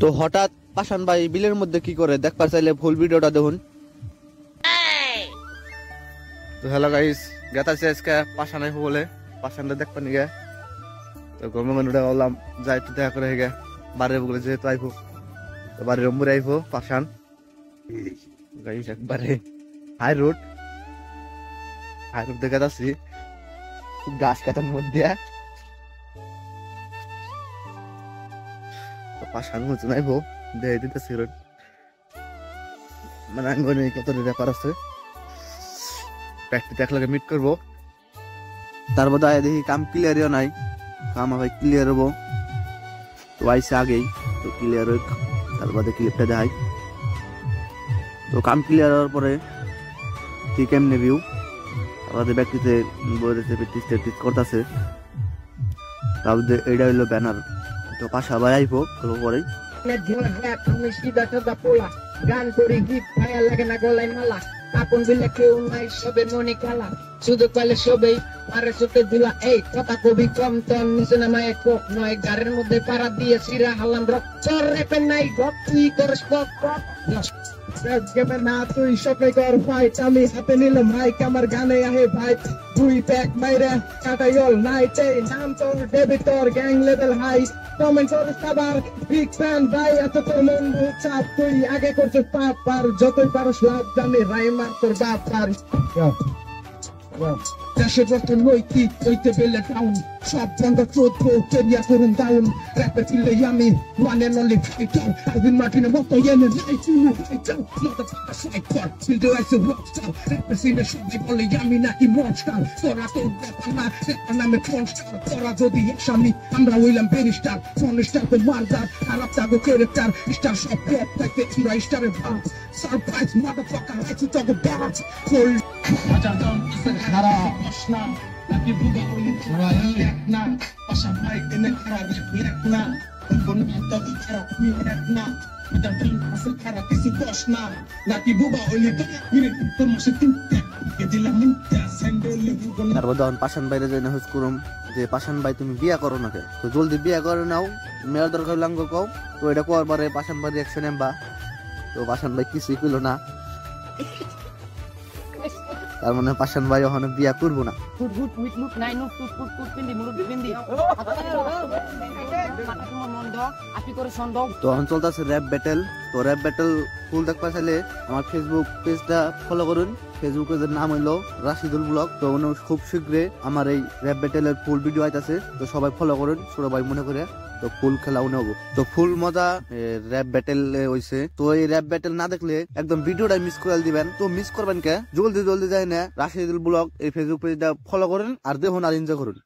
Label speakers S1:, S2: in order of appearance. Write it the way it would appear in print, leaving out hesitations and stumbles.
S1: তো হঠাৎ পাশান ভাই বিলের মধ্যে কি করে দেখবার চাইলে ফুল ভিডিওটা দেখুন। তো হ্যালো গাইস, গেতাছি আজকে পাশান আইবো বলে, পাশানটা দেখবা নিগে। তো গরমে বললাম যাই একটু দেখা করে হেগে বাড়ির বলে যেহেতু আইবো, তো বাড়ির রম্বুরে আইবো পাশান গাইস। একবারে হাই রোড দেখে যাচ্ছি গাছ কাটার মধ্যে। পাশান হচ্ছে নাইবো দেয় দিতেছি রোড, মানে আঙ্গনে কত ব্যাপার আছে। প্র্যাকটিস একলাগে মিট করবো, তার মধ্যে দেখি কাম ক্লিয়ারও নাই, কাম হবে ক্লিয়ার হবো। তো আইসে আগেই তো ক্লিয়ার হোক, তার বাদে ক্লিপটা দেখাই। তো কাম ক্লিয়ার হওয়ার পরে ঠিক এমনি ভিউ আমাদের ব্যক্তিতে বলেছে প্র্যাকটিস করতেছে। তারপরে এইটা হইলো ব্যানার। তো পাশা ভাই আইবো পরেই
S2: গান করি গীত ভাইয়া লাগে না গলায় মালা, আপন বিলে কেউ নাই সবে মনে খেলা, শুধু পালে সবেই আরে চোখে দিলা। এই কথা কবি কম তন নিচে নামায় কোক নয়, গাড়ির মধ্যে পাড়া দিয়ে সিরা হালাম রক চর রেপে নাই গপ তুই করিস পক পক গেমে না তুই সবে কর ফাইট, আমি হাতে নিলাম মাইক আমার গানে আহে ভাই, দুই প্যাক মাইরা কাটাই অল নাইট। এই নাম তোর ডেবিটর গ্যাং লেভেল হাই, কমেন্ট করে সবার বিগ ফ্যান ভাই, এত তোর মন চাপ তুই আগে করছিস পাপ পার, যতই পারস লাভ জানি রাইমার তোর বাপ পার। দেশের রক্ত নৈতিক হইতে পেলে ডাউন, সব বন্ধ চোদ্দ কেরিয়া করুন ডাউন, র্যাপে ফিরলে আমি one and only fighter, Alvin মার্টিনের মতো এনে লাইটু ফাইটার, মদারফাকার সাইকার ফিল্ডে আইসে রকস্টার, র্যাপে সিনে সবাই বলে আমি নাকি মনস্টার, তোরা তোর ব্যাপার না ব্যাপার নামে ফোনস্টার, তোরা যদি স্বামী আমরা হইলাম বেরিস্টার, ফোনস্টার তো মালদার খারাপ থাকো ক্যারেক্টার, স্টার সব প্লট থাকতে আমরা স্টারের ভাব, সারপ্রাইজ মদারফাকার লাইটু তখন ব্যারাজ ফুল মজা দাম ইসে খারা প্রশ্ন নাকি বুবা ওই রায় এক না পাশা ভাই এনে খারা এক না কোন তো খারা এক না মজা দাম ইসে খারা কিছু প্রশ্ন নাকি বুবা ওই তো তোর মাসে তিনটা কে দিলাম মুন্তা স্যান্ডেল বুগন।
S1: তারপর যখন পাশান বাইরে যাই না হুজ করুম যে পাশান ভাই তুমি বিয়া করো না কে, তো জলদি বিয়া করে নাও, মেয়ের দরকার লাঙ্গ কও। তো এটা কোয়ার পরে পাশান ভাই রিয়াকশন এমবা, তো পাশান ভাই কিছুই কইল না, তার মানে পাশান ভাই ওখানে বিয়া করবো না। তো এখন চলতেছে র্যাপ ব্যাটেল। তো র্যাপ ব্যাটেল ফুল দেখতে চাইলে আমার ফেসবুক পেজটা ফলো করুন, ফেসবুক পেজের নাম হইলো রাশিদুল ব্লগ। তো খুব শীঘ্রই আমার এই র্যাপ ব্যাটেলের ফুল ভিডিও আইতাছে, তো সবাই ফলো করুন সবাই মনে করে। তো ফুল খেলাও নেব, তো ফুল মজা র্যাপ ব্যাটেল হইছে। তো এই র্যাপ ব্যাটেল না দেখলে একদম ভিডিওটা মিস করে দিবেন। তো মিস করবেন কে, জলদি জলদি যাই না রাশিদুল ব্লগ এই ফেসবুক পেজটা ফলো করেন আর দেখুন আর এনজয় করুন।